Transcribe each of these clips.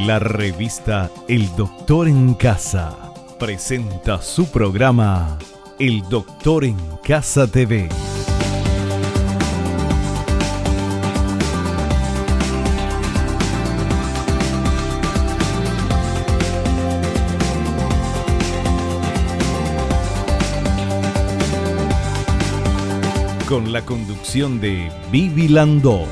La revista El Doctor en Casa presenta su programa El Doctor en Casa TV. Con la conducción de Vivi Landó.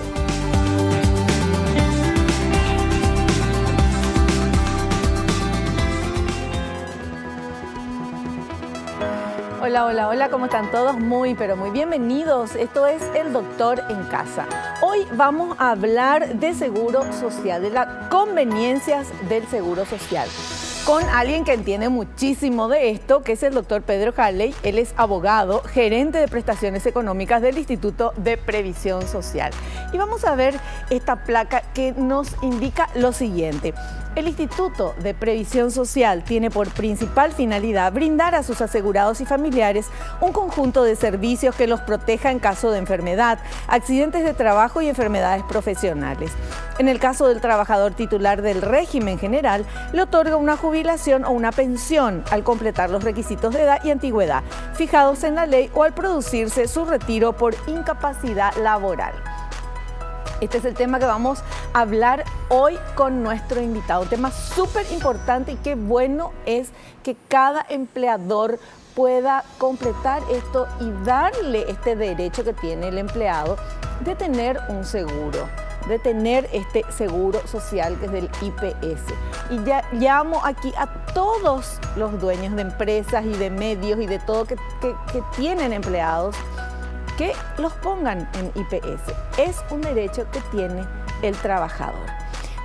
Hola, ¿cómo están todos? Muy bienvenidos. Esto es El Doctor en Casa. Hoy vamos a hablar de seguro social, de las conveniencias del seguro social, con alguien que entiende muchísimo de esto, que es el doctor Pedro Halley. Él es abogado, gerente de prestaciones económicas del Instituto de Previsión Social. Y vamos a ver esta placa que nos indica lo siguiente. El Instituto de Previsión Social tiene por principal finalidad brindar a sus asegurados y familiares un conjunto de servicios que los proteja en caso de enfermedad, accidentes de trabajo y enfermedades profesionales. En el caso del trabajador titular del régimen general, le otorga una jubilación o una pensión al completar los requisitos de edad y antigüedad fijados en la ley o al producirse su retiro por incapacidad laboral. Este es el tema que vamos a hablar hoy con nuestro invitado. Un tema súper importante y qué bueno es que cada empleador pueda completar esto y darle este derecho que tiene el empleado de tener un seguro, de tener este seguro social que es del IPS. Y ya llamo aquí a todos los dueños de empresas y de medios y de todo que tienen empleados, que los pongan en IPS. Es un derecho que tiene el trabajador.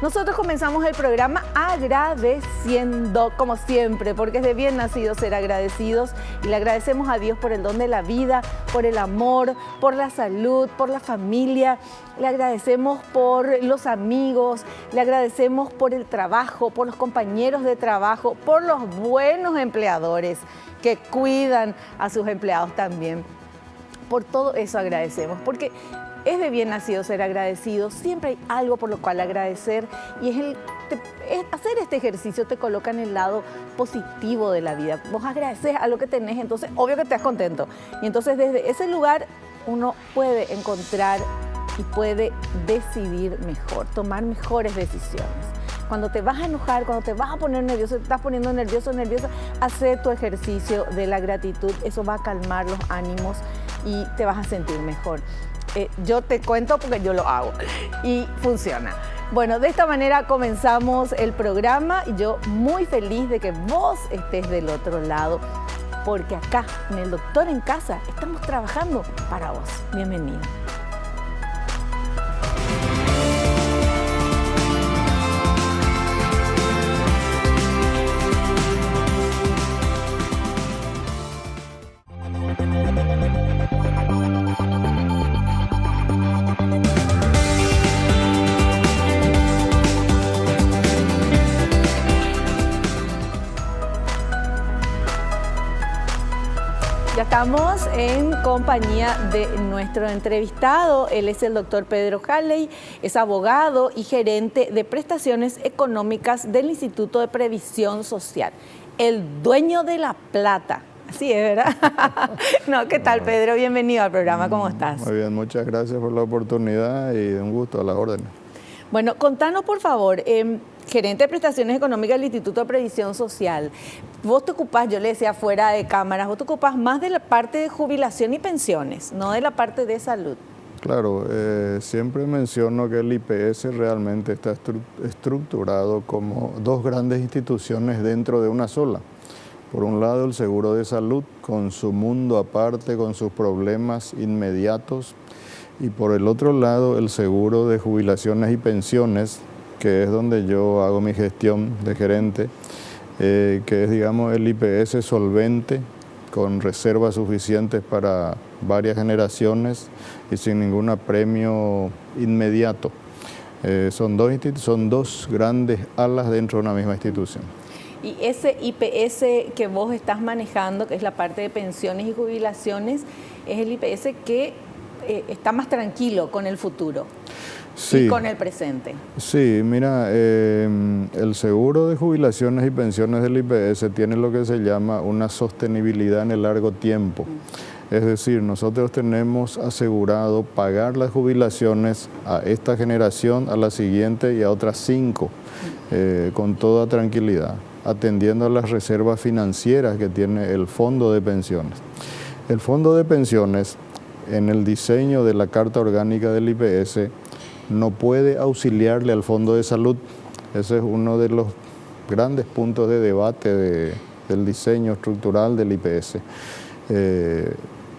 Nosotros comenzamos el programa agradeciendo, como siempre, porque es de bien nacido ser agradecidos, y le agradecemos a Dios por el don de la vida, por el amor, por la salud, por la familia. Le agradecemos por los amigos, le agradecemos por el trabajo, por los compañeros de trabajo, por los buenos empleadores que cuidan a sus empleados también. Por todo eso agradecemos, porque es de bien nacido ser agradecido. Siempre hay algo por lo cual agradecer, y hacer este ejercicio te coloca en el lado positivo de la vida. Vos agradeces a lo que tenés, entonces obvio que estás contento. Y entonces desde ese lugar uno puede encontrar y puede decidir mejor, tomar mejores decisiones. Cuando te vas a enojar, cuando te vas a poner nervioso, te estás poniendo nerviosa, hace tu ejercicio de la gratitud. Eso va a calmar los ánimos y te vas a sentir mejor. Yo te cuento porque yo lo hago y funciona. Bueno, de esta manera comenzamos el programa y yo muy feliz de que vos estés del otro lado, porque acá en El Doctor en Casa estamos trabajando para vos. Bienvenido. Ya estamos en compañía de nuestro entrevistado. Él es el doctor Pedro Halley, es abogado y gerente de prestaciones económicas del Instituto de Previsión Social. El dueño de la plata. Así es, ¿verdad? No, ¿qué tal, Pedro? Bienvenido al programa, ¿cómo estás? Muy bien, muchas gracias por la oportunidad y un gusto, a la orden. Bueno, contanos por favor, gerente de prestaciones económicas del Instituto de Previsión Social. Vos te ocupás, yo le decía fuera de cámaras, vos te ocupás más de la parte de jubilación y pensiones, no de la parte de salud. Claro, siempre menciono que el IPS realmente está estructurado como dos grandes instituciones dentro de una sola. Por un lado, el seguro de salud, con su mundo aparte, con sus problemas inmediatos. Y por el otro lado, el seguro de jubilaciones y pensiones, que es donde yo hago mi gestión de gerente, que es, digamos, el IPS solvente, con reservas suficientes para varias generaciones y sin ningún apremio inmediato. Son dos grandes alas dentro de una misma institución. Y ese IPS que vos estás manejando, que es la parte de pensiones y jubilaciones, es el IPS que está más tranquilo con el futuro. Sí. y con el presente. Sí, mira, el seguro de jubilaciones y pensiones del IPS tiene lo que se llama una sostenibilidad en el largo tiempo. Es decir, nosotros tenemos asegurado pagar las jubilaciones a esta generación, a la siguiente y a otras 5, con toda tranquilidad, atendiendo a las reservas financieras que tiene el fondo de pensiones. El fondo de pensiones, en el diseño de la Carta Orgánica del IPS, no puede auxiliarle al fondo de salud. Ese es uno de los grandes puntos de debate del diseño estructural del IPS.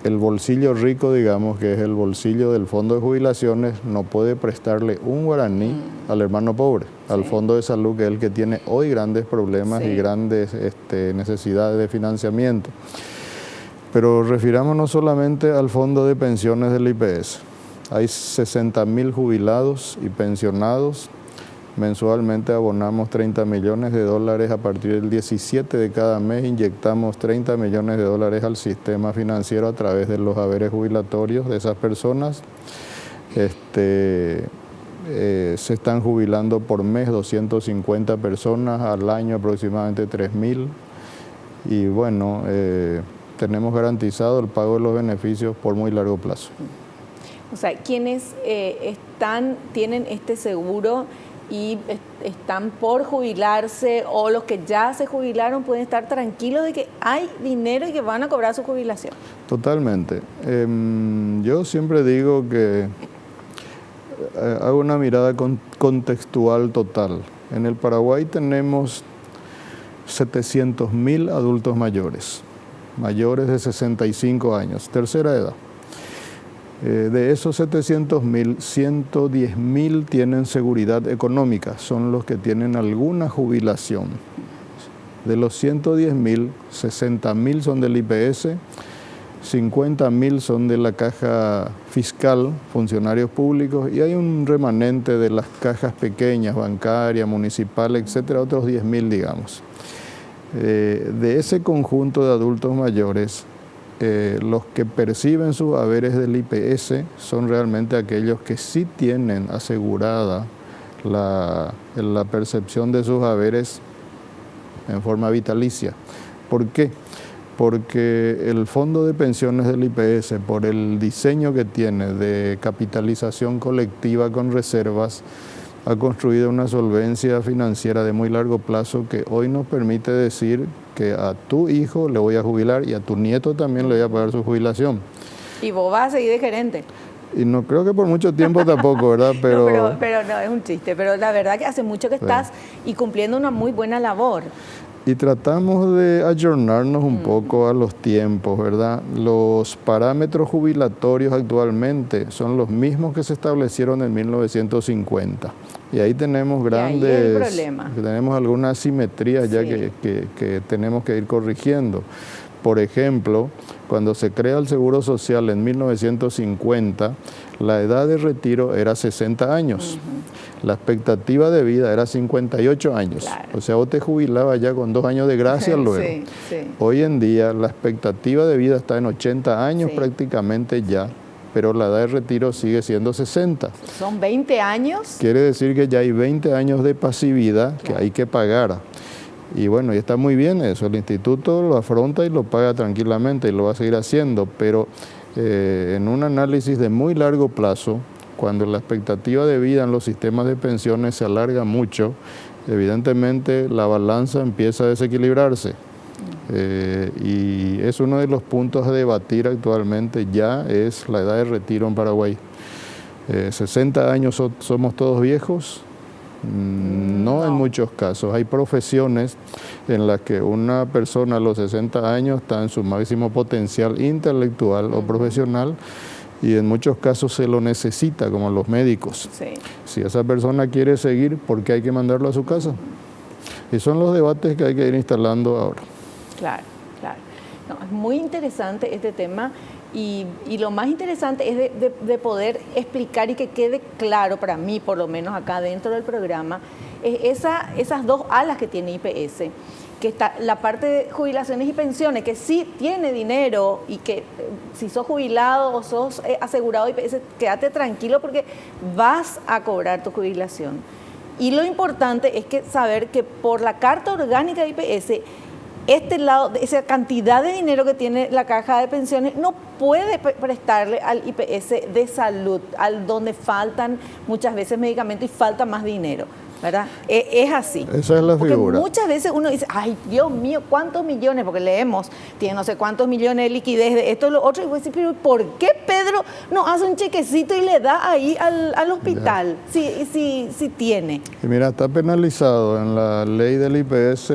El bolsillo rico, digamos, que es el bolsillo del fondo de jubilaciones, no puede prestarle un guaraní al hermano pobre, al fondo de salud, que es el que tiene hoy grandes problemas y grandes necesidades de financiamiento. Pero refirámonos solamente al fondo de pensiones del IPS. Hay 60.000 jubilados y pensionados. Mensualmente abonamos $30 millones. A partir del 17 de cada mes inyectamos $30 millones al sistema financiero a través de los haberes jubilatorios de esas personas. Se están jubilando por mes 250 personas, al año aproximadamente 3.000. Y bueno, tenemos garantizado el pago de los beneficios por muy largo plazo. O sea, quienes tienen este seguro y están por jubilarse, o los que ya se jubilaron, pueden estar tranquilos de que hay dinero y que van a cobrar su jubilación. Totalmente. Yo siempre digo que hago una mirada contextual total. En el Paraguay tenemos 700.000 adultos mayores de 65 años, tercera edad. De esos 700.000, 110.000 tienen seguridad económica, son los que tienen alguna jubilación. De los 110.000, 60.000 son del IPS, 50.000 son de la caja fiscal, funcionarios públicos, y hay un remanente de las cajas pequeñas, bancarias, municipales, etcétera, otros 10.000, digamos. De ese conjunto de adultos mayores, los que perciben sus haberes del IPS son realmente aquellos que sí tienen asegurada la percepción de sus haberes en forma vitalicia. ¿Por qué? Porque el fondo de pensiones del IPS, por el diseño que tiene de capitalización colectiva con reservas, ha construido una solvencia financiera de muy largo plazo que hoy nos permite decir que a tu hijo le voy a jubilar y a tu nieto también le voy a pagar su jubilación. Y vos vas a seguir de gerente. Y no creo que por mucho tiempo tampoco, ¿verdad? Pero no, es un chiste. Pero la verdad que hace mucho que estás y cumpliendo una muy buena labor. Y tratamos de ayornarnos un poco a los tiempos, ¿verdad? Los parámetros jubilatorios actualmente son los mismos que se establecieron en 1950. Y ahí tenemos tenemos algunas asimetrías ya que tenemos que ir corrigiendo. Por ejemplo, cuando se crea el Seguro Social en 1950, la edad de retiro era 60 años. La expectativa de vida era 58 años. Claro. O sea, vos te jubilabas ya con 2 años de gracia luego. Hoy en día la expectativa de vida está en 80 años prácticamente ya, pero la edad de retiro sigue siendo 60. ¿Son 20 años? Quiere decir que ya hay 20 años de pasividad que hay que pagar. Y bueno, y está muy bien eso, el instituto lo afronta y lo paga tranquilamente y lo va a seguir haciendo, pero en un análisis de muy largo plazo, cuando la expectativa de vida en los sistemas de pensiones se alarga mucho, evidentemente la balanza empieza a desequilibrarse. Y es uno de los puntos a debatir actualmente, ya es la edad de retiro en Paraguay. 60 años somos todos viejos. No, en muchos casos. Hay profesiones en las que una persona a los 60 años está en su máximo potencial intelectual o profesional y en muchos casos se lo necesita, como los médicos. Si esa persona quiere seguir, ¿por qué hay que mandarlo a su casa? Y son los debates que hay que ir instalando ahora. Claro. No, es muy interesante este tema. Y lo más interesante es de poder explicar y que quede claro para mí, por lo menos acá dentro del programa, esas dos alas que tiene IPS. que está la parte de jubilaciones y pensiones, que sí tiene dinero y que si sos jubilado o sos asegurado IPS, quédate tranquilo porque vas a cobrar tu jubilación. Y lo importante es que saber que por la Carta Orgánica de IPS, este lado, esa cantidad de dinero que tiene la caja de pensiones no puede prestarle al IPS de salud, al donde faltan muchas veces medicamentos y falta más dinero, ¿verdad? Es así. Esa es la figura. Muchas veces uno dice, ay, Dios mío, ¿cuántos millones? Porque leemos, tiene no sé cuántos millones de liquidez de esto y lo otro. Y voy a decir, pero ¿por qué Pedro no hace un chequecito y le da ahí al hospital? Si tiene. Y mira, está penalizado en la ley del IPS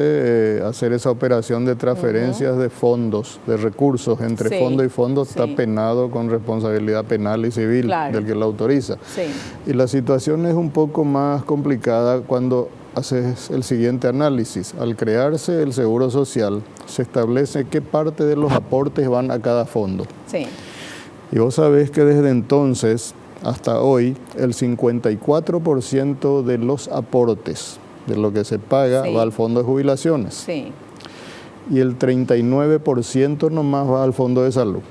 hacer esa operación de transferencias de fondos, de recursos entre fondo y fondo, está penado con responsabilidad penal y civil del que lo autoriza. Sí. Y la situación es un poco más complicada cuando haces el siguiente análisis. Al crearse el Seguro Social, se establece qué parte de los aportes van a cada fondo. Sí. Y vos sabés que desde entonces hasta hoy, el 54% de los aportes de lo que se paga va al fondo de jubilaciones. Sí. Y el 39% nomás va al fondo de salud.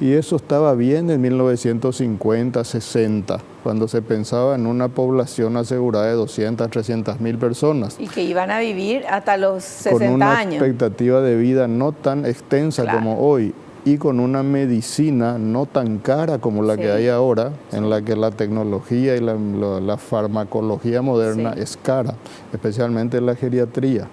Y eso estaba bien en 1950, 60, cuando se pensaba en una población asegurada de 200, 300 mil personas. Y que iban a vivir hasta los 60 con una años. Expectativa de vida no tan extensa como hoy y con una medicina no tan cara como la que hay ahora, en la que la tecnología y la farmacología moderna es cara, especialmente la geriatría.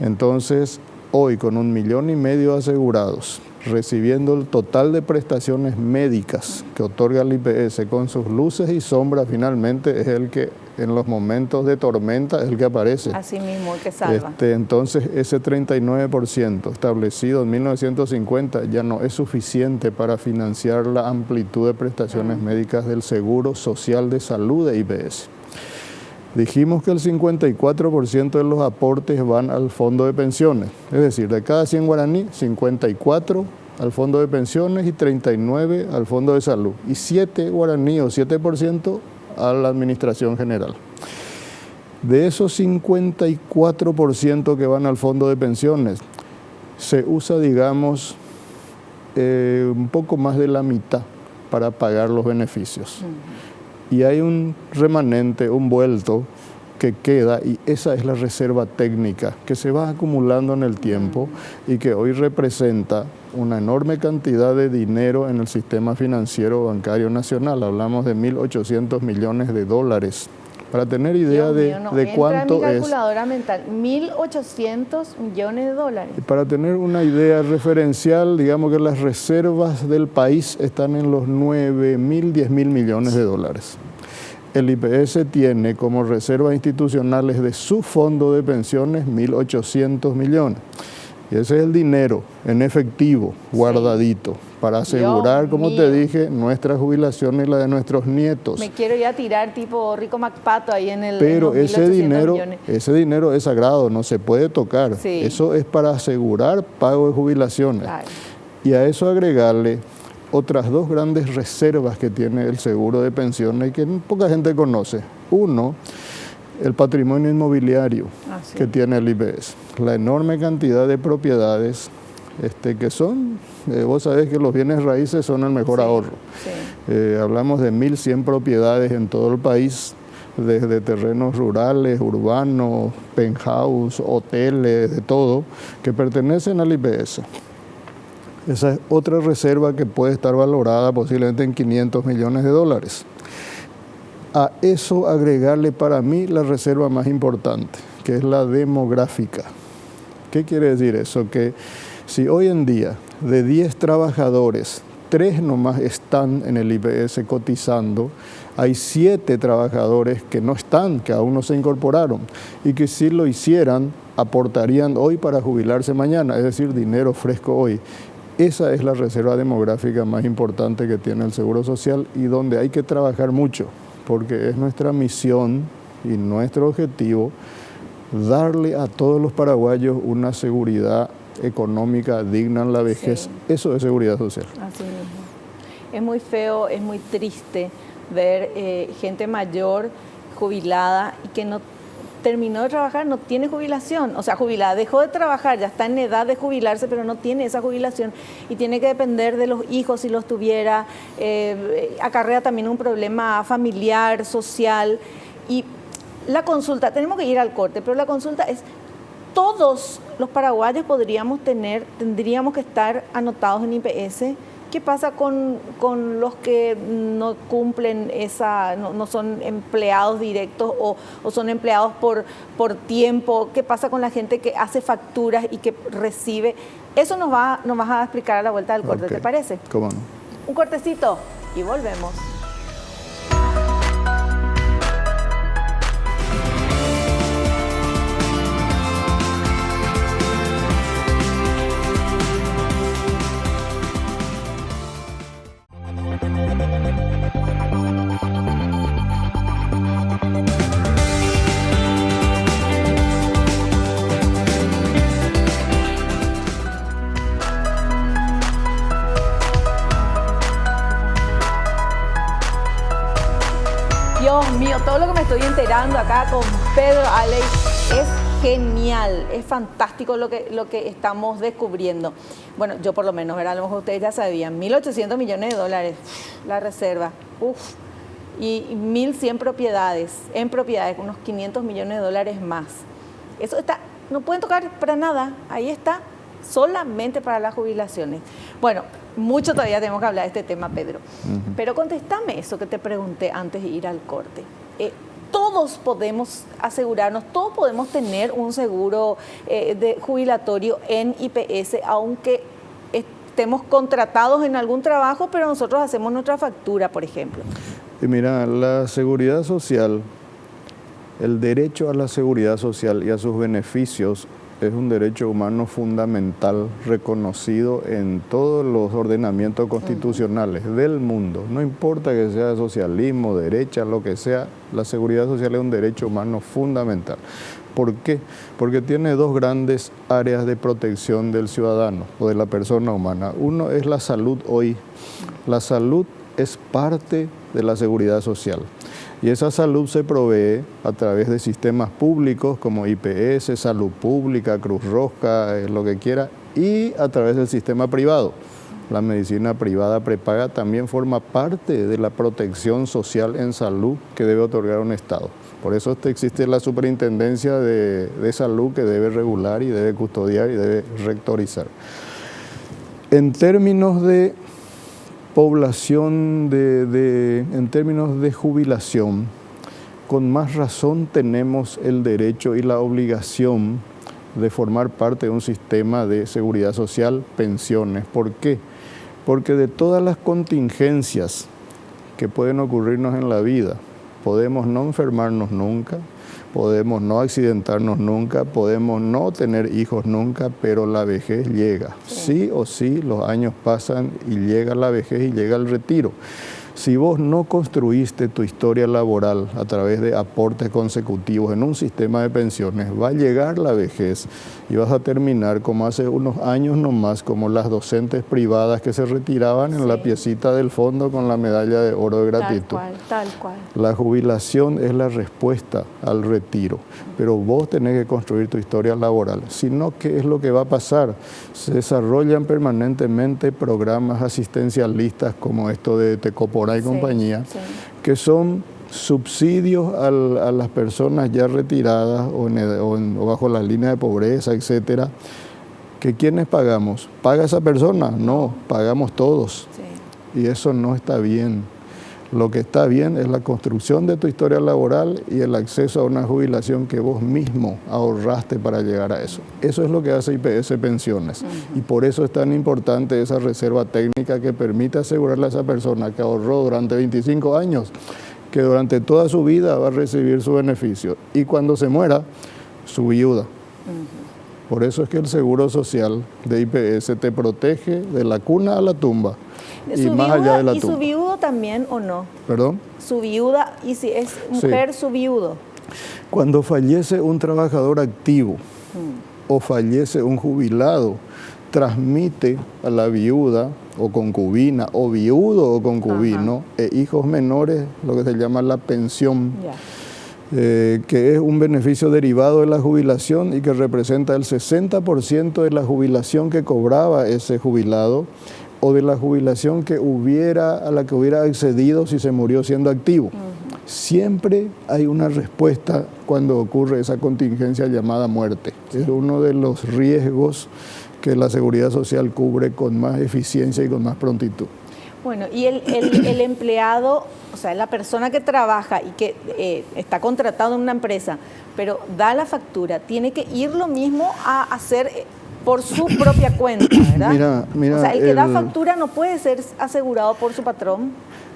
Entonces, hoy con 1,5 millones de asegurados, recibiendo el total de prestaciones médicas que otorga el IPS con sus luces y sombras, finalmente es el que en los momentos de tormenta es el que aparece. Así mismo, el que salva. Entonces ese 39% establecido en 1950 ya no es suficiente para financiar la amplitud de prestaciones médicas del Seguro Social de Salud de IPS. Dijimos que el 54% de los aportes van al fondo de pensiones, es decir, de cada 100 guaraní, 54 al fondo de pensiones y 39 al fondo de salud, y 7 guaraní o 7% a la administración general. De esos 54% que van al fondo de pensiones, se usa, digamos, un poco más de la mitad para pagar los beneficios. Y hay un remanente, un vuelto que queda, y esa es la reserva técnica que se va acumulando en el tiempo y que hoy representa una enorme cantidad de dinero en el sistema financiero bancario nacional. Hablamos de 1.800 millones de dólares. Para tener idea de cuánto entra en mi calculadora mental, 1.800 millones de dólares. Y para tener una idea referencial, digamos que las reservas del país están en los 9.000, 10.000 millones de dólares. El IPS tiene como reservas institucionales de su fondo de pensiones 1.800 millones. Y ese es el dinero en efectivo, guardadito, para asegurar, como te dije, nuestra jubilación y la de nuestros nietos. Me quiero ya tirar tipo Rico MacPato ahí en el... Pero ese dinero es sagrado, no se puede tocar. Eso es para asegurar pago de jubilaciones. Y a eso agregarle otras dos grandes reservas que tiene el seguro de pensiones y que poca gente conoce. Uno, el patrimonio inmobiliario que tiene el IPS. La enorme cantidad de propiedades que son, vos sabés que los bienes raíces son el mejor ahorro. Hablamos de 1.100 propiedades en todo el país, desde terrenos rurales, urbanos, penthouse, hoteles, de todo, que pertenecen al IPS. Esa es otra reserva que puede estar valorada posiblemente en 500 millones de dólares. A eso agregarle para mí la reserva más importante, que es la demográfica. ¿Qué quiere decir eso? Que si hoy en día de 10 trabajadores, 3 nomás están en el IPS cotizando, hay 7 trabajadores que no están, que aún no se incorporaron, y que si lo hicieran, aportarían hoy para jubilarse mañana, es decir, dinero fresco hoy. Esa es la reserva demográfica más importante que tiene el Seguro Social y donde hay que trabajar mucho, porque es nuestra misión y nuestro objetivo darle a todos los paraguayos una seguridad económica digna en la vejez. Eso es seguridad social. Así mismo. Es muy feo, es muy triste ver gente mayor, jubilada, y que no terminó de trabajar, no tiene jubilación, o sea, jubilada, dejó de trabajar, ya está en edad de jubilarse, pero no tiene esa jubilación y tiene que depender de los hijos si los tuviera, acarrea también un problema familiar, social. Y la consulta, tenemos que ir al corte, pero la consulta es, todos los paraguayos tendríamos que estar anotados en IPS. ¿Qué pasa con los que no cumplen no son empleados directos o son empleados por tiempo? ¿Qué pasa con la gente que hace facturas y que recibe? Eso nos vas a explicar a la vuelta del corte, ¿te parece? ¿Cómo no? Un cortecito y volvemos. Dios mío, todo lo que me estoy enterando acá con Pedro Aleix es genial, es fantástico lo que estamos descubriendo. Bueno, yo por lo menos, ¿verdad? A lo mejor ustedes ya sabían, 1.800 millones de dólares, la reserva, y 1.100 propiedades, unos 500 millones de dólares más. Eso está, no pueden tocar para nada, ahí está, solamente para las jubilaciones. Bueno, mucho todavía tenemos que hablar de este tema, Pedro. Pero contéstame eso que te pregunté antes de ir al corte. Todos podemos asegurarnos, todos podemos tener un seguro de jubilatorio en IPS, aunque estemos contratados en algún trabajo, pero nosotros hacemos nuestra factura, por ejemplo. Y mira, la seguridad social, el derecho a la seguridad social y a sus beneficios es un derecho humano fundamental reconocido en todos los ordenamientos constitucionales del mundo. No importa que sea socialismo, derecha, lo que sea, la seguridad social es un derecho humano fundamental. ¿Por qué? Porque tiene dos grandes áreas de protección del ciudadano o de la persona humana. Uno es la salud hoy. La salud es parte de la seguridad social. Y esa salud se provee a través de sistemas públicos como IPS, Salud Pública, Cruz Roja, lo que quiera, y a través del sistema privado. La medicina privada prepaga también forma parte de la protección social en salud que debe otorgar un Estado. Por eso existe la Superintendencia de Salud que debe regular y debe custodiar y debe rectorizar. En términos de población, en términos de jubilación, con más razón tenemos el derecho y la obligación de formar parte de un sistema de seguridad social, pensiones. ¿Por qué? Porque de todas las contingencias que pueden ocurrirnos en la vida, podemos no enfermarnos nunca, podemos no accidentarnos nunca, podemos no tener hijos nunca, pero la vejez llega. Sí o sí, los años pasan y llega la vejez y llega el retiro. Si vos no construiste tu historia laboral a través de aportes consecutivos en un sistema de pensiones, va a llegar la vejez y vas a terminar como hace unos años nomás, como las docentes privadas que se retiraban en la piecita del fondo con la medalla de oro de gratitud. Tal cual. La jubilación es la respuesta al retiro, pero vos tenés que construir tu historia laboral. Si no, ¿qué es lo que va a pasar? Se desarrollan permanentemente programas asistencialistas como esto de Tecoporá y compañía, que son subsidios a las personas ya retiradas o bajo la línea de pobreza, etcétera. ¿Que quiénes pagamos? ¿Paga esa persona? No, pagamos todos. Y eso no está bien. Lo que está bien es la construcción de tu historia laboral y el acceso a una jubilación que vos mismo ahorraste para llegar a eso. Eso es lo que hace IPS Pensiones. Y por eso es tan importante esa reserva técnica que permite asegurarle a esa persona que ahorró durante 25 años, que durante toda su vida va a recibir su beneficio. Y cuando se muera, su viuda. Por eso es que el Seguro Social de IPS te protege de la cuna a la tumba. Y más allá de la tumba. ¿Y su viudo también o no? ¿Perdón? Su viuda, y si es mujer, su viudo. Cuando fallece un trabajador activo o fallece un jubilado, transmite a la viuda o concubina, o viudo o concubino, e hijos menores, lo que se llama la pensión. que es un beneficio derivado de la jubilación y que representa el 60% de la jubilación que cobraba ese jubilado o de la jubilación a la que hubiera accedido si se murió siendo activo. Siempre hay una respuesta cuando ocurre esa contingencia llamada muerte. Es uno de los riesgos que la Seguridad Social cubre con más eficiencia y con más prontitud. Bueno, y el empleado, o sea, la persona que trabaja y que está contratado en una empresa, pero da la factura, tiene que ir lo mismo a hacer por su propia cuenta, ¿verdad? Mira, o sea, el que da factura no puede ser asegurado por su patrón.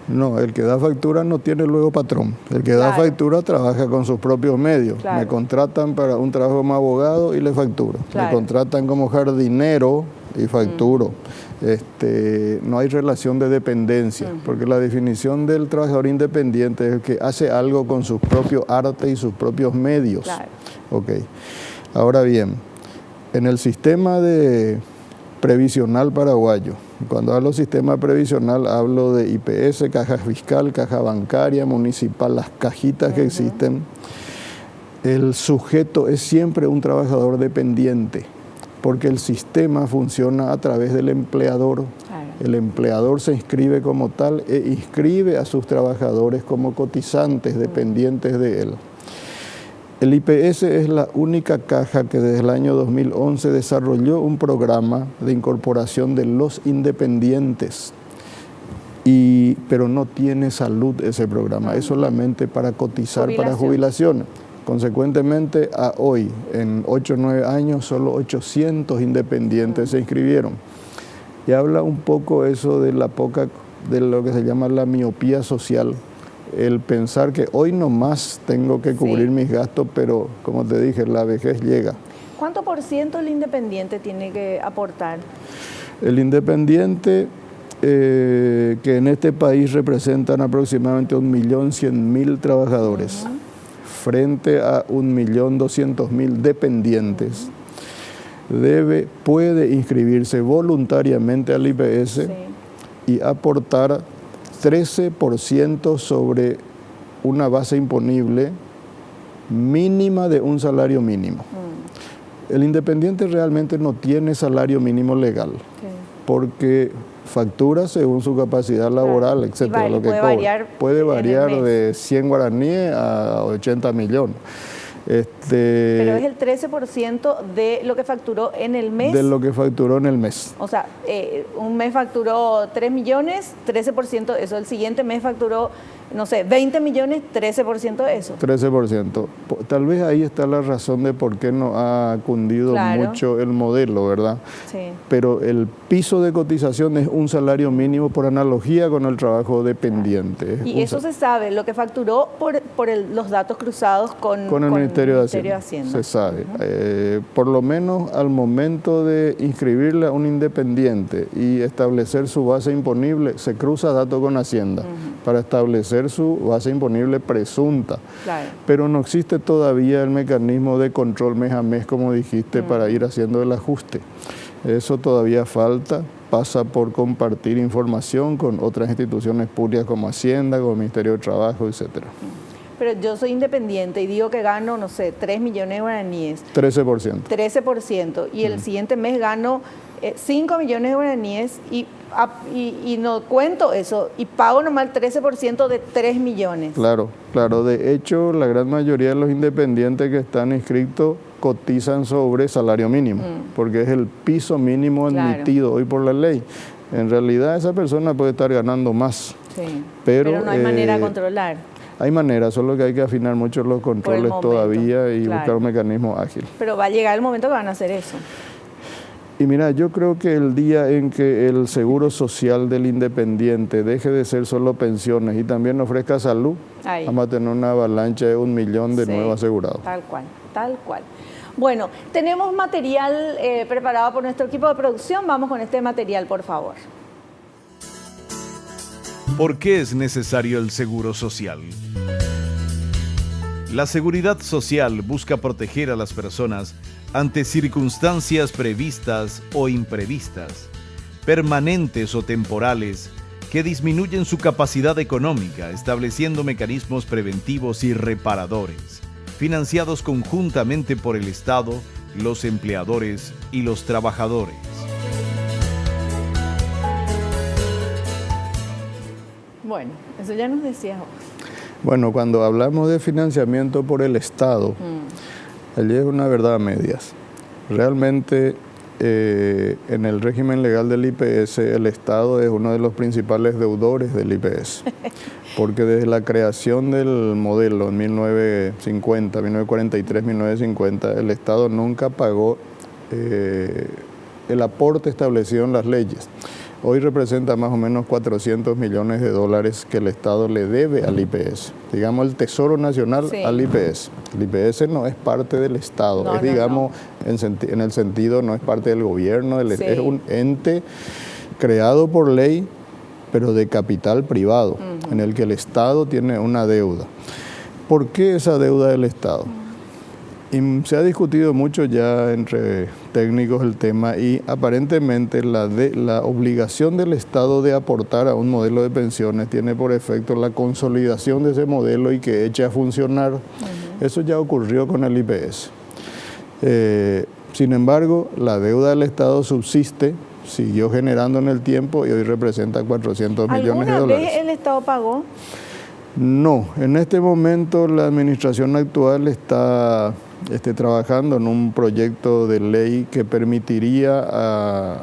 No, el que da factura no tiene luego patrón. El que da factura trabaja con sus propios medios. Me contratan para un trabajo como abogado y le facturo. Me contratan como jardinero y facturo. No hay relación de dependencia, porque la definición del trabajador independiente es el que hace algo con sus propios arte y sus propios medios. Okay. Ahora bien, en el sistema previsional paraguayo, cuando hablo sistema previsional hablo de IPS, caja fiscal, caja bancaria, municipal, las cajitas que existen. El sujeto es siempre un trabajador dependiente, porque el sistema funciona a través del empleador. El empleador se inscribe como tal e inscribe a sus trabajadores como cotizantes dependientes de él. El IPS es la única caja que desde el año 2011 desarrolló un programa de incorporación de los independientes, pero no tiene salud ese programa, es solamente para cotizar para jubilaciones. Consecuentemente, a hoy, en 8 o 9 años, solo 800 independientes se inscribieron. Y habla un poco eso de lo que se llama la miopía social. El pensar que hoy nomás tengo que cubrir mis gastos, pero como te dije, la vejez llega. ¿Cuánto por ciento el independiente tiene que aportar? El independiente, que en este país representan aproximadamente 1.100.000 trabajadores, frente a 1.200.000 dependientes, puede inscribirse voluntariamente al IPS y aportar 13% sobre una base imponible mínima de un salario mínimo. El independiente realmente no tiene salario mínimo legal, porque factura según su capacidad laboral, etcétera, lo que cobra. Puede variar de 100 guaraníes a 80 millones. Pero es el 13% de lo que facturó en el mes. De lo que facturó en el mes. O sea, un mes facturó 3 millones, 13% de eso. El siguiente mes facturó, no sé, 20 millones, 13% de eso. 13%. Tal vez ahí está la razón de por qué no ha cundido mucho el modelo, ¿verdad? Sí. Pero el piso de cotización es un salario mínimo por analogía con el trabajo dependiente. Y eso se sabe, lo que facturó por los datos cruzados con el Ministerio de Hacienda. Se sabe. Por lo menos al momento de inscribirle a un independiente y establecer su base imponible, se cruza datos con Hacienda para establecer su base imponible presunta. Pero no existe todavía el mecanismo de control mes a mes, como dijiste, para ir haciendo el ajuste. Eso todavía falta, pasa por compartir información con otras instituciones públicas como Hacienda, como el Ministerio de Trabajo, etcétera. Pero yo soy independiente y digo que gano, no sé, 3 millones de guaraníes. 13%. 13%. Y el siguiente mes gano 5 millones de guaraníes y no cuento eso y pago nomás el 13% de 3 millones. Claro. De hecho, la gran mayoría de los independientes que están inscritos cotizan sobre salario mínimo, porque es el piso mínimo admitido hoy por la ley. En realidad, esa persona puede estar ganando más. Pero no hay manera de controlar. Hay maneras, solo que hay que afinar mucho los controles todavía y buscar un mecanismo ágil. Pero va a llegar el momento que van a hacer eso. Y mira, yo creo que el día en que el seguro social del independiente deje de ser solo pensiones y también ofrezca salud, vamos a tener una avalancha de 1 millón de nuevos asegurados. Tal cual. Bueno, tenemos material preparado por nuestro equipo de producción. Vamos con este material, por favor. ¿Por qué es necesario el seguro social? La seguridad social busca proteger a las personas ante circunstancias previstas o imprevistas, permanentes o temporales, que disminuyen su capacidad económica, estableciendo mecanismos preventivos y reparadores, financiados conjuntamente por el Estado, los empleadores y los trabajadores. Bueno, eso ya nos decías vos. Bueno, cuando hablamos de financiamiento por el Estado, allí es una verdad a medias. Realmente, en el régimen legal del IPS, el Estado es uno de los principales deudores del IPS, porque desde la creación del modelo en 1950, 1943, 1950, el Estado nunca pagó el aporte establecido en las leyes. Hoy representa más o menos 400 millones de dólares que el Estado le debe al IPS. Digamos, el Tesoro Nacional al IPS. El IPS no es parte del Estado, no, es, digamos, en el sentido, no es parte del gobierno, es un ente creado por ley, pero de capital privado, en el que el Estado tiene una deuda. ¿Por qué esa deuda del Estado? Y se ha discutido mucho ya entre técnicos el tema y aparentemente la obligación del Estado de aportar a un modelo de pensiones tiene por efecto la consolidación de ese modelo y que eche a funcionar. Eso ya ocurrió con el IPS. Sin embargo, la deuda del Estado subsiste, siguió generando en el tiempo y hoy representa 400 millones de dólares. ¿Alguna vez el Estado pagó? No, en este momento la administración actual está trabajando en un proyecto de ley que permitiría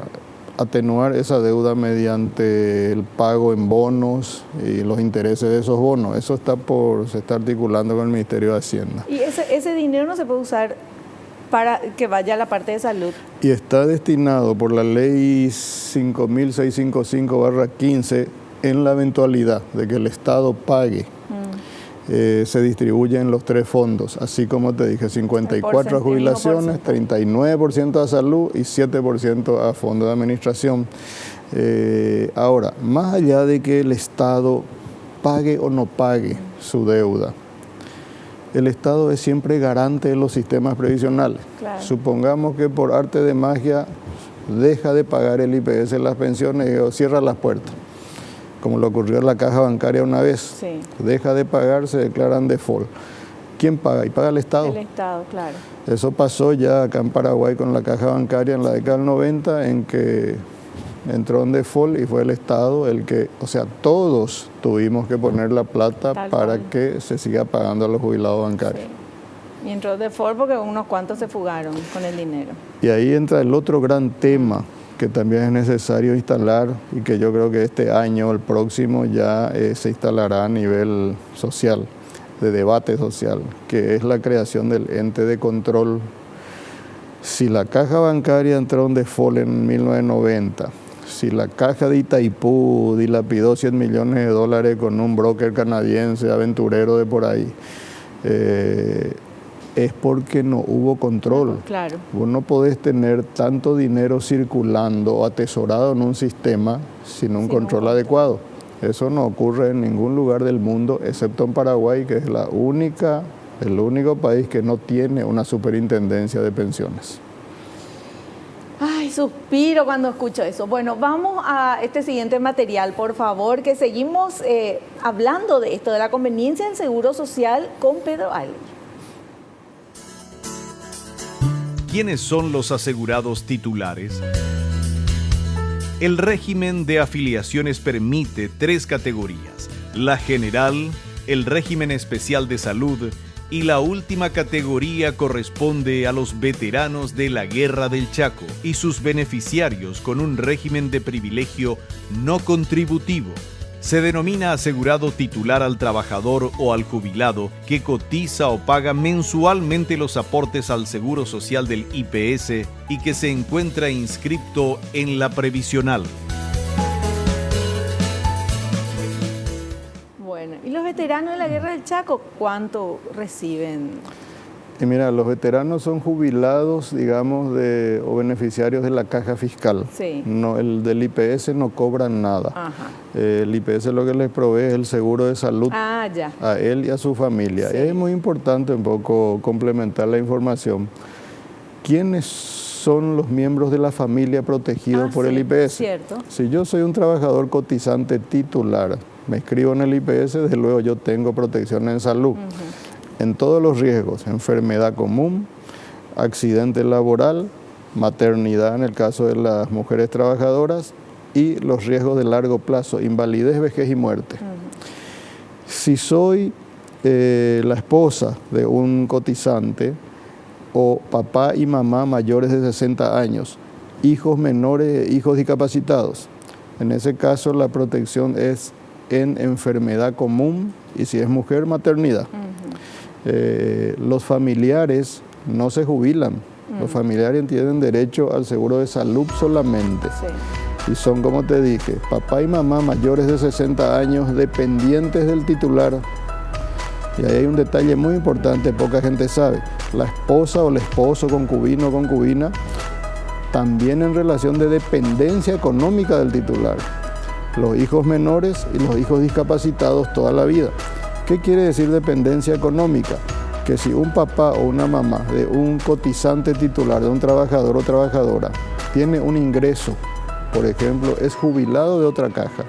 atenuar esa deuda mediante el pago en bonos y los intereses de esos bonos. Eso se está articulando con el Ministerio de Hacienda. ¿Y ese dinero no se puede usar para que vaya a la parte de salud? Y está destinado por la ley 5655/15 en la eventualidad de que el Estado pague. Se distribuye en los tres fondos, así como te dije, 54 a jubilaciones, 39% a salud y 7% a fondo de administración. Ahora, más allá de que el Estado pague o no pague su deuda, el Estado es siempre garante de los sistemas previsionales. Claro. Supongamos que por arte de magia deja de pagar el IPS en las pensiones y cierra las puertas, como le ocurrió en la caja bancaria una vez. Sí. Deja de pagar, se declaran default. ¿Quién paga? Y paga el Estado. El Estado, claro. Eso pasó ya acá en Paraguay con la caja bancaria en la década del 90, en que entró en default y fue el Estado el que, o sea, todos tuvimos que poner la plata para que se siga pagando a los jubilados bancarios. Sí. Y entró en default porque unos cuantos se fugaron con el dinero. Y ahí entra el otro gran tema que también es necesario instalar y que yo creo que este año, el próximo, ya se instalará a nivel social, de debate social, que es la creación del ente de control. Si la caja bancaria entró en default en 1990, si la caja de Itaipú dilapidó 100 millones de dólares con un broker canadiense, aventurero de por ahí, es porque no hubo control. Claro. Vos no podés tener tanto dinero circulando o atesorado en un sistema sin un control adecuado. Eso no ocurre en ningún lugar del mundo, excepto en Paraguay, que es el único país que no tiene una superintendencia de pensiones. Ay, suspiro cuando escucho eso. Bueno, vamos a este siguiente material, por favor, que seguimos hablando de esto, de la conveniencia del seguro social con Pedro Ali. ¿Quiénes son los asegurados titulares? El régimen de afiliaciones permite 3 categorías: la general, el régimen especial de salud y la última categoría corresponde a los veteranos de la Guerra del Chaco y sus beneficiarios con un régimen de privilegio no contributivo. Se denomina asegurado titular al trabajador o al jubilado que cotiza o paga mensualmente los aportes al Seguro Social del IPS y que se encuentra inscripto en la previsional. Bueno, ¿y los veteranos de la Guerra del Chaco cuánto reciben? Y mira, los veteranos son jubilados, digamos, o beneficiarios de la caja fiscal. Sí. No, el del IPS no cobran nada. Ajá. El IPS lo que les provee es el seguro de salud Ya. a él y a su familia. Sí. Es muy importante un poco complementar la información. ¿Quiénes son los miembros de la familia protegidos por el IPS. Cierto. Si yo soy un trabajador cotizante titular, me inscribo en el IPS, desde luego yo tengo protección en salud. En todos los riesgos, enfermedad común, accidente laboral, maternidad en el caso de las mujeres trabajadoras y los riesgos de largo plazo, invalidez, vejez y muerte. Si soy la esposa de un cotizante o papá y mamá mayores de 60 años, hijos menores, hijos discapacitados, en ese caso la protección es en enfermedad común y si es mujer, maternidad. Los familiares no se jubilan, los familiares tienen derecho al seguro de salud solamente. Y son, como te dije, papá y mamá mayores de 60 años dependientes del titular. Y ahí hay un detalle muy importante, poca gente sabe. La esposa o el esposo, concubino o concubina, también en relación de dependencia económica del titular. Los hijos menores y los hijos discapacitados toda la vida. ¿Qué quiere decir dependencia económica? Que si un papá o una mamá de un cotizante titular, de un trabajador o trabajadora, tiene un ingreso, por ejemplo, es jubilado de otra caja,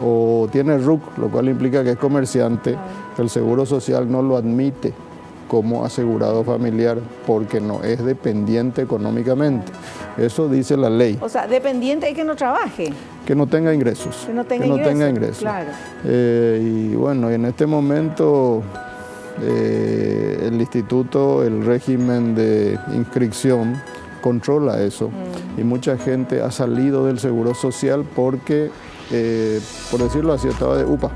o tiene RUC, lo cual implica que es comerciante, el Seguro Social no lo admite como asegurado familiar porque no es dependiente económicamente. Eso dice la ley. O sea, dependiente es que no trabaje. Que no tenga ingresos. Que no tenga ingresos. Claro. Y bueno, en este momento el instituto, el régimen de inscripción controla eso. Y mucha gente ha salido del Seguro Social porque, por decirlo así, estaba de UPA.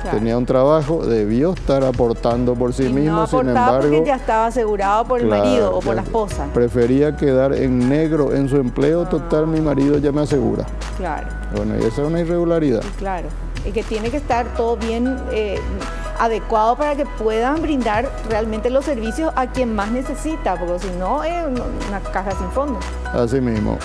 Claro. Tenía un trabajo, debió estar aportando por sí mismo, no sin embargo, porque ya estaba asegurado por el marido o por la esposa. Prefería quedar en negro en su empleo, total, mi marido ya me asegura. Claro. Bueno, y esa es una irregularidad. Claro, y que tiene que estar todo bien adecuado para que puedan brindar realmente los servicios a quien más necesita, porque si no es una caja sin fondo. Así mismo.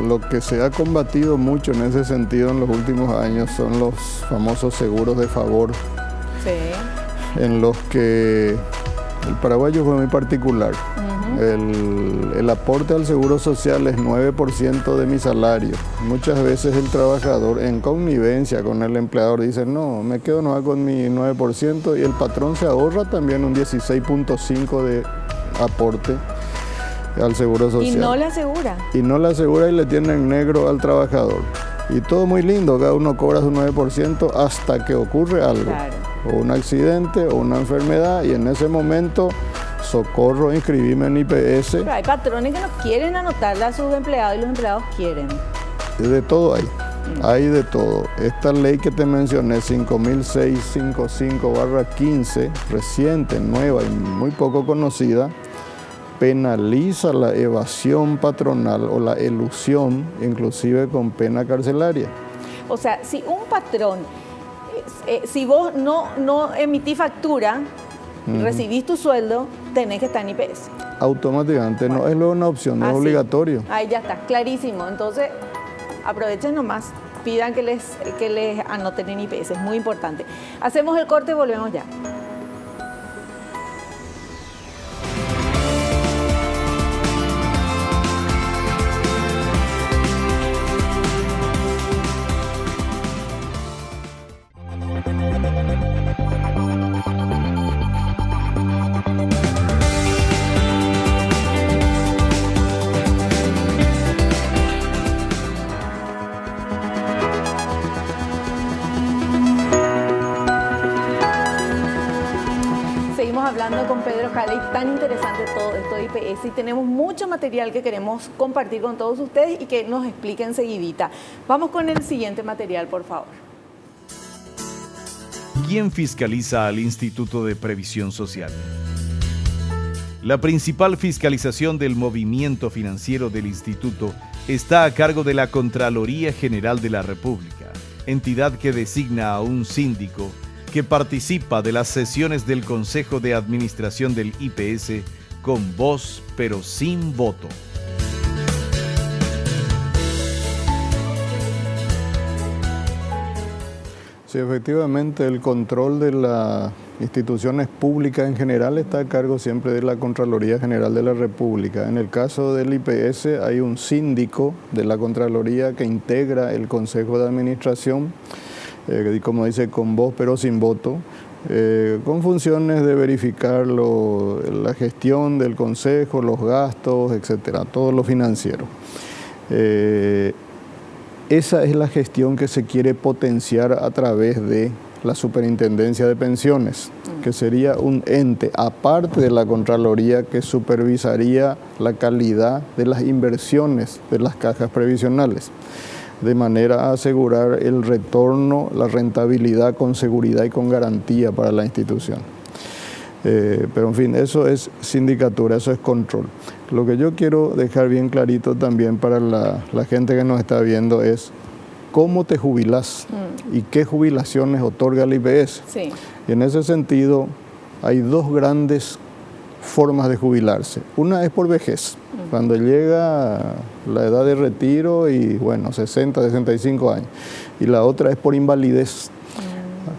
Lo que se ha combatido mucho en ese sentido en los últimos años son los famosos seguros de favor, en los que el paraguayo fue muy particular. El aporte al seguro social es 9% de mi salario. Muchas veces el trabajador, en connivencia con el empleador, dice, no, me quedo nomás con mi 9%, y el patrón se ahorra también un 16.5% de aporte al seguro social. Y no le asegura. Y no le asegura y le tiene en negro al trabajador. Y todo muy lindo, cada uno cobra su 9% hasta que ocurre algo. Claro. O un accidente o una enfermedad, y en ese momento, socorro, inscribirme en IPS. Pero hay patrones que no quieren anotarle a sus empleados y los empleados quieren. De todo hay de todo. Esta ley que te mencioné, 5.655/15, reciente, nueva y muy poco conocida, penaliza la evasión patronal o la elusión, inclusive con pena carcelaria. O sea, si un patrón, si vos no emitís factura, recibís tu sueldo, tenés que estar en IPS. Automáticamente, no es luego una opción, no es obligatorio. Ahí ya está, clarísimo. Entonces, aprovechen nomás, pidan que les anoten en IPS, es muy importante. Hacemos el corte y volvemos ya. Hablando con Pedro Caley, tan interesante todo esto de IPS, y tenemos mucho material que queremos compartir con todos ustedes y que nos expliquen seguidita. Vamos con el siguiente material, por favor. ¿Quién fiscaliza al Instituto de Previsión Social? La principal fiscalización del movimiento financiero del instituto está a cargo de la Contraloría General de la República, entidad que designa a un síndico que participa de las sesiones del Consejo de Administración del IPS con voz pero sin voto. Sí, efectivamente, el control de la instituciones públicas en general está a cargo siempre de la Contraloría General de la República. En el caso del IPS hay un síndico de la Contraloría que integra el Consejo de Administración, como dice, con voz pero sin voto, con funciones de verificar la gestión del Consejo, los gastos, etcétera, todo lo financiero. Esa es la gestión que se quiere potenciar a través de la Superintendencia de Pensiones, que sería un ente, aparte de la Contraloría, que supervisaría la calidad de las inversiones de las cajas previsionales, de manera a asegurar el retorno, la rentabilidad con seguridad y con garantía para la institución. Pero en fin, eso es sindicatura, eso es control. Lo que yo quiero dejar bien clarito también para la gente que nos está viendo es cómo te jubilás y qué jubilaciones otorga el IPS. Sí. Y en ese sentido hay dos grandes formas de jubilarse. Una es por vejez, cuando llega la edad de retiro y bueno, 60, 65 años. Y la otra es por invalidez.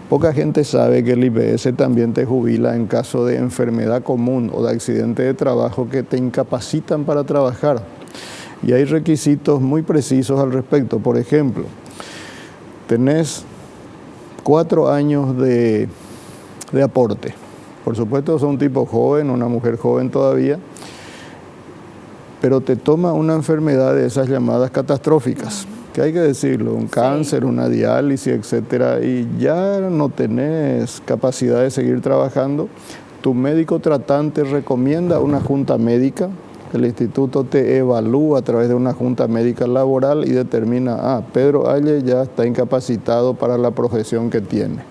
Poca gente sabe que el IPS también te jubila en caso de enfermedad común o de accidente de trabajo que te incapacitan para trabajar. Y hay requisitos muy precisos al respecto. Por ejemplo, tenés 4 años de aporte. Por supuesto, sos un tipo joven, una mujer joven todavía, pero te toma una enfermedad de esas llamadas catastróficas, que hay que decirlo, un cáncer, una diálisis, etcétera, y ya no tenés capacidad de seguir trabajando. Tu médico tratante recomienda una junta médica. El instituto te evalúa a través de una junta médica laboral y determina, Pedro Halle ya está incapacitado para la profesión que tiene.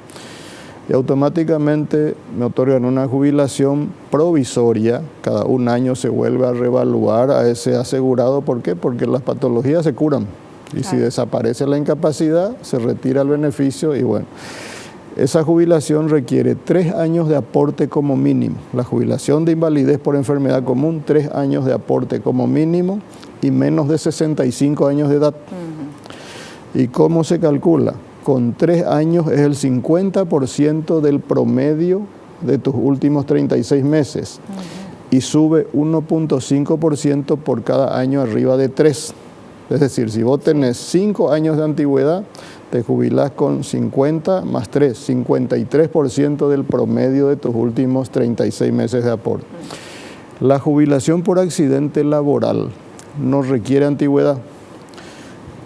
Y automáticamente me otorgan una jubilación provisoria. Cada un año se vuelve a reevaluar a ese asegurado. ¿Por qué? Porque las patologías se curan. Y si desaparece la incapacidad, se retira el beneficio y bueno. Esa jubilación requiere 3 años de aporte como mínimo. La jubilación de invalidez por enfermedad común, 3 años de aporte como mínimo y menos de 65 años de edad. ¿Y cómo se calcula? Con 3 años es el 50% del promedio de tus últimos 36 meses y sube 1.5% por cada año arriba de 3. Es decir, si vos tenés 5 años de antigüedad, te jubilás con 50 más 3, 53% del promedio de tus últimos 36 meses de aporte. La jubilación por accidente laboral no requiere antigüedad.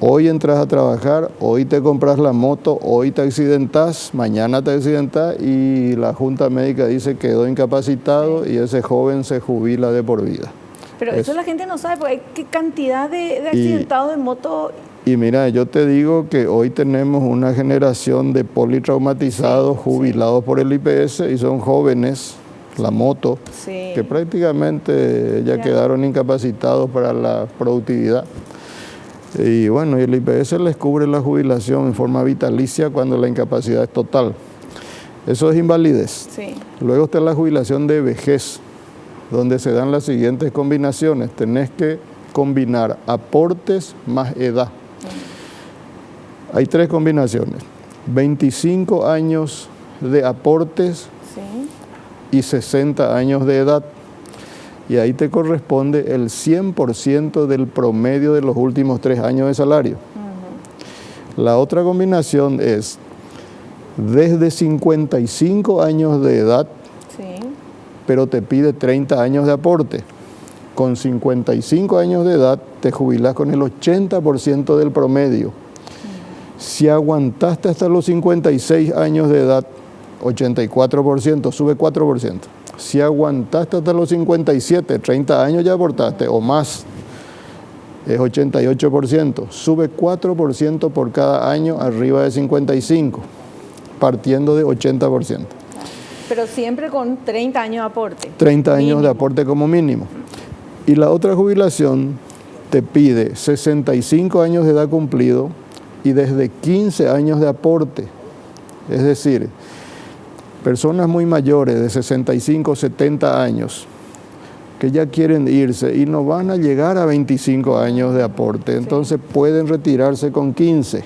Hoy entras a trabajar, hoy te compras la moto, hoy te accidentás, mañana te accidentás y la junta médica dice que quedó incapacitado y ese joven se jubila de por vida. Pero eso la gente no sabe, porque hay qué cantidad de accidentados de moto. Y mira, yo te digo que hoy tenemos una generación de politraumatizados jubilados por el IPS y son jóvenes, la moto, que prácticamente ya quedaron incapacitados para la productividad. Y bueno, el IPS les cubre la jubilación en forma vitalicia cuando la incapacidad es total. Eso es invalidez. Luego está la jubilación de vejez, donde se dan las siguientes combinaciones. Tenés que combinar aportes más edad. Hay 3 combinaciones. 25 años de aportes y 60 años de edad. Y ahí te corresponde el 100% del promedio de los últimos 3 años de salario. La otra combinación es desde 55 años de edad, pero te pide 30 años de aporte. Con 55 años de edad te jubilás con el 80% del promedio. Si aguantaste hasta los 56 años de edad, 84%, sube 4%. Si aguantaste hasta los 57, 30 años ya aportaste o más, es 88%, sube 4% por cada año arriba de 55, partiendo de 80%. Pero siempre con 30 años de aporte. 30 años de aporte como mínimo. Y la otra jubilación te pide 65 años de edad cumplido y desde 15 años de aporte. Es decir, personas muy mayores de 65, 70 años que ya quieren irse y no van a llegar a 25 años de aporte, entonces pueden retirarse con 15.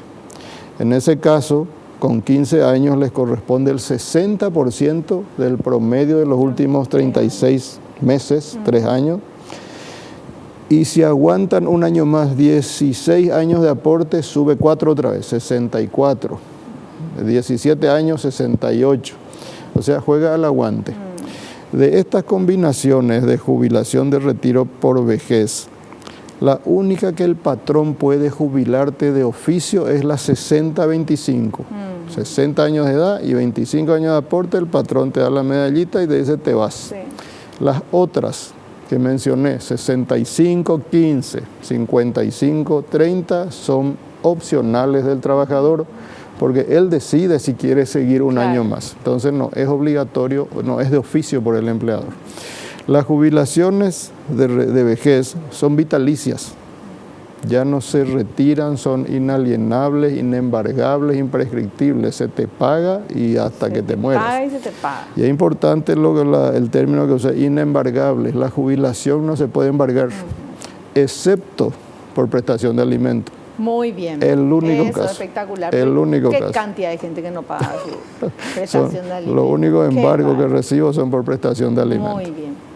En ese caso, con 15 años les corresponde el 60% del promedio de los últimos 36 meses, 3 años. Y si aguantan un año más, 16 años de aporte, sube 4 otra vez, 64. 17 años, 68. O sea, juega al aguante. De estas combinaciones de jubilación de retiro por vejez, la única que el patrón puede jubilarte de oficio es la 60-25. 60 años de edad y 25 años de aporte, el patrón te da la medallita y te dice te vas. Sí. Las otras que mencioné, 65-15, 55-30, son opcionales del trabajador porque él decide si quiere seguir un año más. Entonces no es obligatorio, no es de oficio por el empleador. Las jubilaciones de vejez son vitalicias, ya no se retiran, son inalienables, inembargables, imprescriptibles, se te paga y hasta que te mueras. Paga y se te paga. Y es importante el término que usa, inembargables. La jubilación no se puede embargar, excepto por prestación de alimentos. Muy bien. El único Eso, caso. espectacular. El único ¿Qué caso. cantidad de gente que no paga su prestación de alimentos? Los únicos embargos que bárbaro. recibo son por prestación de alimentos. Muy bien.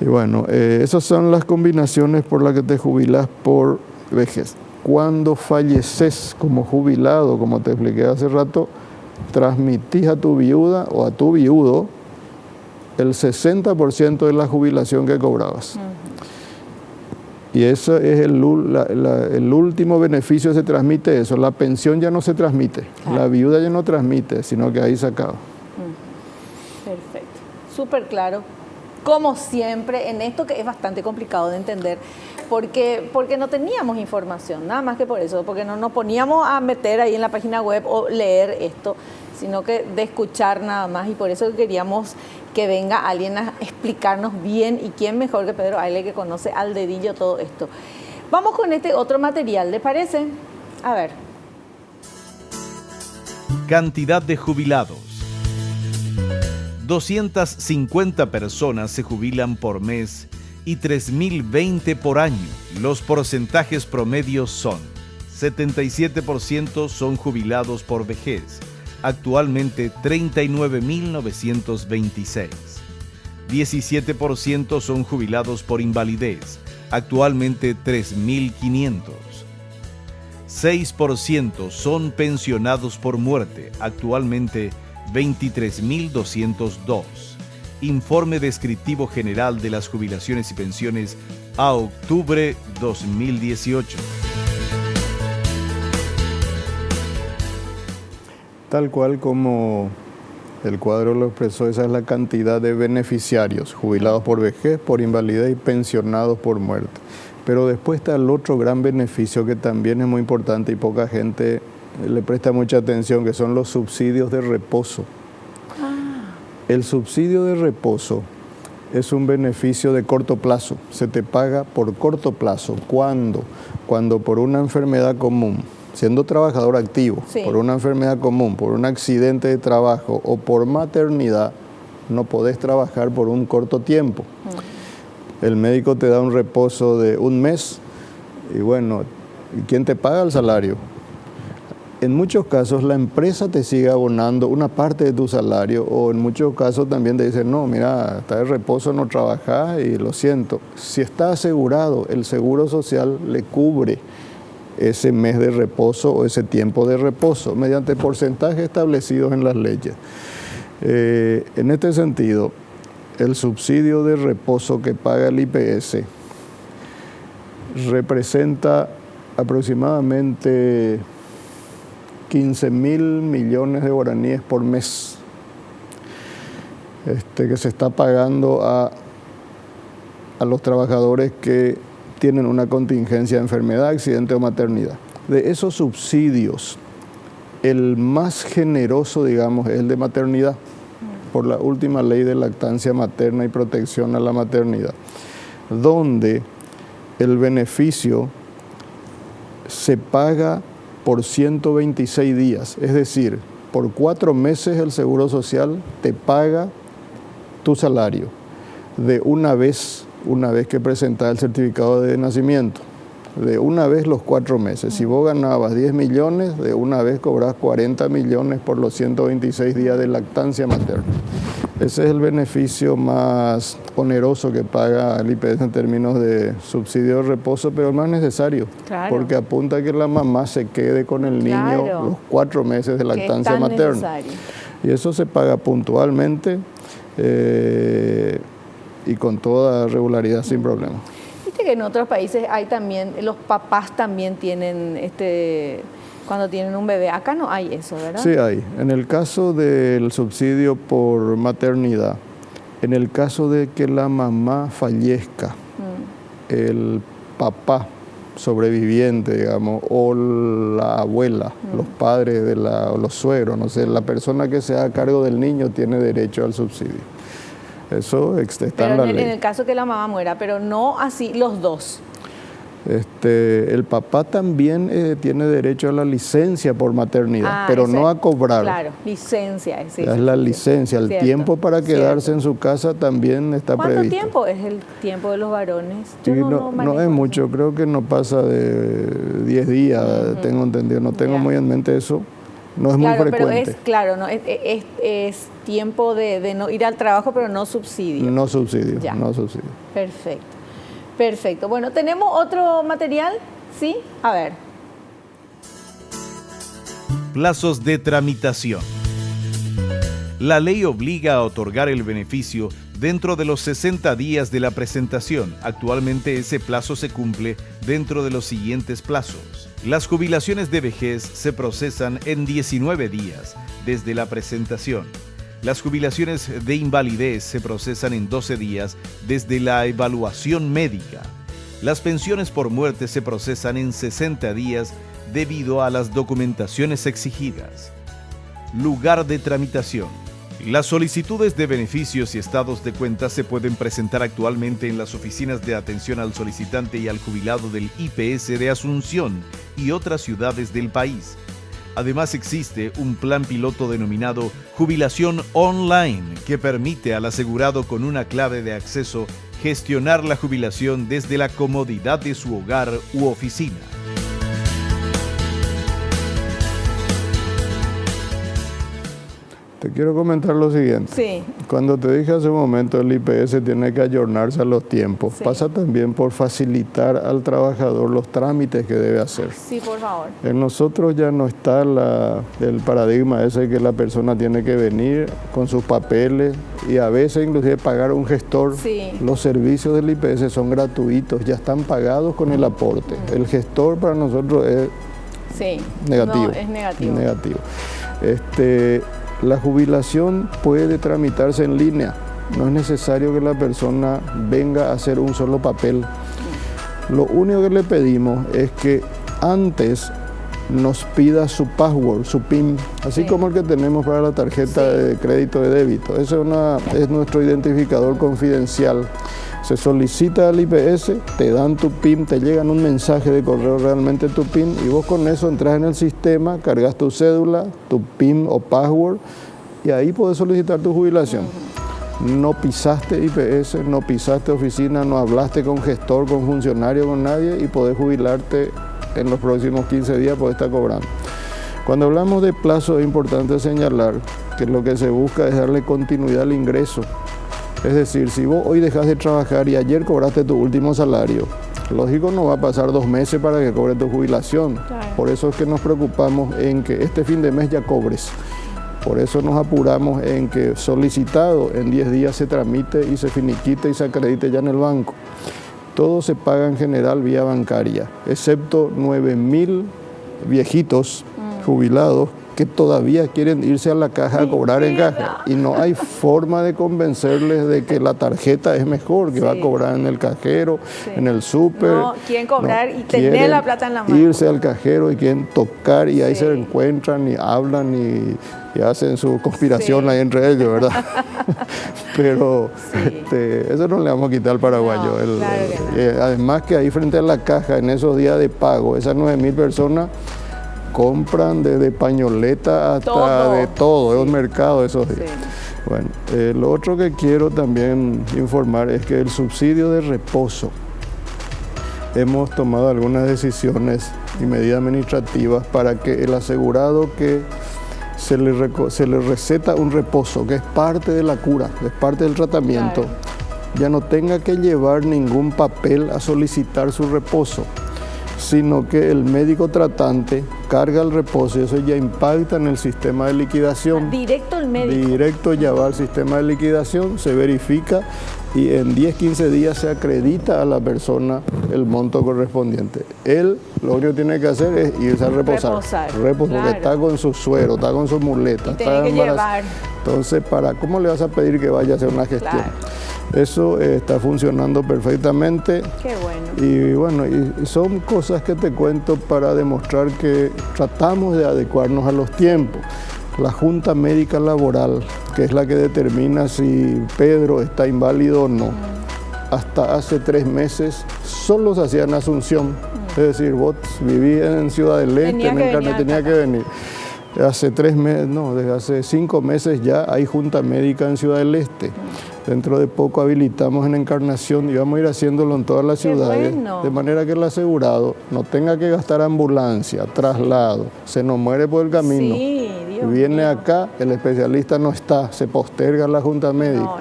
Y bueno, esas son las combinaciones por las que te jubilas por vejez. Cuando falleces como jubilado, como te expliqué hace rato, transmitís a tu viuda o a tu viudo el 60% de la jubilación que cobrabas. Y eso es el último beneficio que se transmite eso. La pensión ya no se transmite, la viuda ya no transmite, sino que ahí se acaba. Perfecto, súper claro. Como siempre, en esto que es bastante complicado de entender, porque no teníamos información, nada más que por eso, porque no nos poníamos a meter ahí en la página web o leer esto, sino que de escuchar nada más, y por eso queríamos que venga alguien a explicarnos bien, y quién mejor que Pedro Aile, que conoce al dedillo todo esto. Vamos con este otro material, ¿le parece? A ver. Cantidad de jubilados. 250 personas se jubilan por mes y 3.020 por año. Los porcentajes promedios son: 77% son jubilados por vejez, actualmente 39.926. 17% son jubilados por invalidez, actualmente 3.500. 6% son pensionados por muerte, actualmente 23.202. Informe descriptivo general de las jubilaciones y pensiones a octubre 2018. Tal cual como el cuadro lo expresó, esa es la cantidad de beneficiarios, jubilados por vejez, por invalidez y pensionados por muerte. Pero después está el otro gran beneficio que también es muy importante y poca gente le presta mucha atención, que son los subsidios de reposo. El subsidio de reposo es un beneficio de corto plazo, se te paga por corto plazo. ¿Cuándo? Cuando por una enfermedad común, siendo trabajador activo, por una enfermedad común, por un accidente de trabajo o por maternidad, no podés trabajar por un corto tiempo. El médico te da un reposo de un mes y bueno, ¿quién te paga el salario? En muchos casos la empresa te sigue abonando una parte de tu salario, o en muchos casos también te dicen, no, mira, está de reposo, no trabajás y lo siento. Si está asegurado, el Seguro Social le cubre ese mes de reposo o ese tiempo de reposo mediante porcentajes establecidos en las leyes. En este sentido, el subsidio de reposo que paga el IPS representa aproximadamente 15.000 millones de guaraníes por mes que se está pagando a los trabajadores que tienen una contingencia de enfermedad, accidente o maternidad. De esos subsidios, el más generoso, digamos, es el de maternidad, por la última ley de lactancia materna y protección a la maternidad, donde el beneficio se paga por 126 días, es decir, por 4 meses el Seguro Social te paga tu salario de una vez que presentas el certificado de nacimiento. de una vez los 4 meses. Si vos ganabas 10 millones, de una vez cobrás 40 millones por los 126 días de lactancia materna. Ese es el beneficio más oneroso que paga el IPS en términos de subsidio de reposo, pero el más necesario, porque apunta a que la mamá se quede con el niño los 4 meses de lactancia materna. Necesario. Y eso se paga puntualmente y con toda regularidad, sin problema. Viste que en otros países hay también, los papás también tienen cuando tienen un bebé. Acá no hay eso, ¿verdad? Sí hay. En el caso del subsidio por maternidad, en el caso de que la mamá fallezca, el papá sobreviviente, digamos, o la abuela, los padres o los suegros, no sé, la persona que se haga cargo del niño tiene derecho al subsidio. Eso está en la ley. En el caso que la mamá muera, pero no así los dos. El papá también tiene derecho a la licencia por maternidad, pero no a cobrar. Claro, licencia. Sí, es la licencia, el tiempo para quedarse en su casa también está previsto. ¿Cuánto tiempo es el tiempo de los varones? No es mucho, creo que no pasa de 10 días, tengo entendido, no tengo muy en mente eso. No es muy frecuente. Pero es tiempo de no ir al trabajo, pero no subsidio. No subsidio. Perfecto. Bueno, ¿tenemos otro material? ¿Sí? A ver. Plazos de tramitación. La ley obliga a otorgar el beneficio dentro de los 60 días de la presentación. Actualmente ese plazo se cumple dentro de los siguientes plazos. Las jubilaciones de vejez se procesan en 19 días desde la presentación. Las jubilaciones de invalidez se procesan en 12 días desde la evaluación médica. Las pensiones por muerte se procesan en 60 días debido a las documentaciones exigidas. Lugar de tramitación. Las solicitudes de beneficios y estados de cuenta se pueden presentar actualmente en las oficinas de atención al solicitante y al jubilado del IPS de Asunción y otras ciudades del país. Además existe un plan piloto denominado Jubilación Online que permite al asegurado con una clave de acceso gestionar la jubilación desde la comodidad de su hogar u oficina. Te quiero comentar lo siguiente. Sí. Cuando te dije hace un momento el IPS tiene que ayornarse a los tiempos, pasa también por facilitar al trabajador los trámites que debe hacer. Sí, por favor. En nosotros ya no está el paradigma ese que la persona tiene que venir con sus papeles y a veces inclusive pagar un gestor. Sí. Los servicios del IPS son gratuitos, ya están pagados con el aporte. El gestor para nosotros es negativo. No, es negativo. Negativo. La jubilación puede tramitarse en línea. No es necesario que la persona venga a hacer un solo papel. Lo único que le pedimos es que antes nos pida su password, su PIN, así como el que tenemos para la tarjeta de crédito de débito. Ese es nuestro identificador confidencial. Se solicita al IPS, te dan tu PIN, te llegan un mensaje de correo realmente tu PIN y vos con eso entras en el sistema, cargas tu cédula, tu PIN o password y ahí podés solicitar tu jubilación. No pisaste IPS, no pisaste oficina, no hablaste con gestor, con funcionario, con nadie y podés jubilarte en los próximos 15 días, podés estar cobrando. Cuando hablamos de plazo es importante señalar que lo que se busca es darle continuidad al ingreso. Es decir, si vos hoy dejas de trabajar y ayer cobraste tu último salario, lógico no va a pasar 2 meses para que cobres tu jubilación. Claro. Por eso es que nos preocupamos en que este fin de mes ya cobres. Por eso nos apuramos en que solicitado en 10 días se tramite y se finiquite y se acredite ya en el banco. Todo se paga en general vía bancaria, excepto 9.000 viejitos jubilados que todavía quieren irse a la caja a cobrar en caja y no hay forma de convencerles de que la tarjeta es mejor, que va a cobrar en el cajero, en el súper. No, quieren cobrar y tener la plata en la mano. Irse al cajero y quieren tocar y ahí se encuentran y hablan y hacen su conspiración ahí entre ellos, ¿verdad? Pero eso no le vamos a quitar al paraguayo. No, claro además que ahí frente a la caja, en esos días de pago, esas 9.000 personas compran desde pañoleta hasta de todo, es un mercado esos días. Bueno, lo otro que quiero también informar es que el subsidio de reposo hemos tomado algunas decisiones y medidas administrativas para que el asegurado que se le receta un reposo, que es parte de la cura, es parte del tratamiento, Claro. ya no tenga que llevar ningún papel a solicitar su reposo, sino que el médico tratante carga el reposo y eso ya impacta en el sistema de liquidación. Directo el médico. Directo ya va al sistema de liquidación, se verifica y en 10-15 días se acredita a la persona el monto correspondiente. Él lo único que tiene que hacer es irse a reposar. Porque claro. está con su suero, está con su muleta, Y está tiene que embarazada. llevar. Entonces, ¿cómo le vas a pedir que vaya a hacer una gestión? Claro. Eso está funcionando perfectamente. Qué bueno. Y bueno, y son cosas que te cuento para demostrar que tratamos de adecuarnos a los tiempos. La Junta Médica Laboral, que es la que determina si Pedro está inválido o no, hasta hace 3 meses solo se hacía en Asunción. Es decir, vos vivías en Ciudad del Este, tenía que venir. Hace 3 meses, no, desde hace 5 meses ya hay Junta Médica en Ciudad del Este. Dentro de poco habilitamos en Encarnación y vamos a ir haciéndolo en todas las ciudades, bueno. de manera que el asegurado no tenga que gastar ambulancia, traslado, se nos muere por el camino. Sí, Dios Viene mío. acá, el especialista no está, se posterga la Junta Médica. No.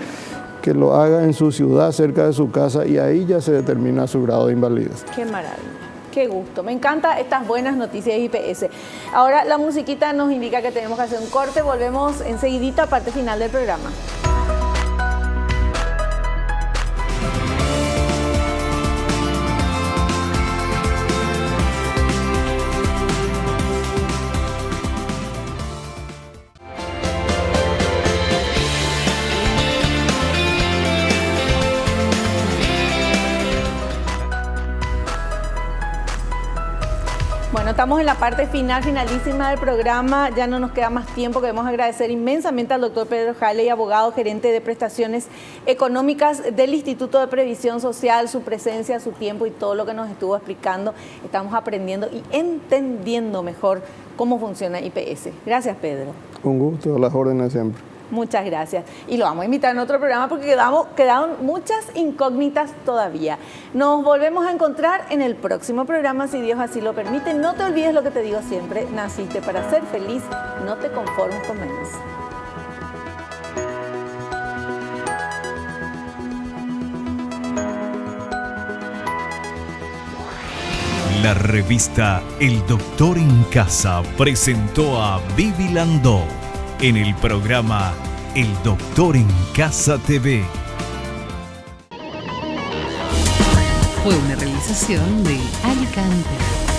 Que lo haga en su ciudad, cerca de su casa, y ahí ya se determina su grado de invalidez. Qué maravilla. Qué gusto. Me encantan estas buenas noticias de IPS. Ahora la musiquita nos indica que tenemos que hacer un corte. Volvemos enseguidita, parte final del programa. Bueno, estamos en la parte finalísima del programa, ya no nos queda más tiempo. Queremos agradecer inmensamente al doctor Pedro Haley, abogado, gerente de prestaciones económicas del Instituto de Previsión Social, su presencia, su tiempo y todo lo que nos estuvo explicando. Estamos aprendiendo y entendiendo mejor cómo funciona IPS. Gracias, Pedro. Un gusto, a las órdenes siempre. Muchas gracias. Y lo vamos a invitar en otro programa porque quedaron muchas incógnitas todavía. Nos volvemos a encontrar en el próximo programa, si Dios así lo permite. No te olvides lo que te digo siempre, naciste para ser feliz, no te conformes con menos. La revista El Doctor en Casa presentó a Vivi Landó en el programa El Doctor en Casa TV. Fue una realización de Alicante.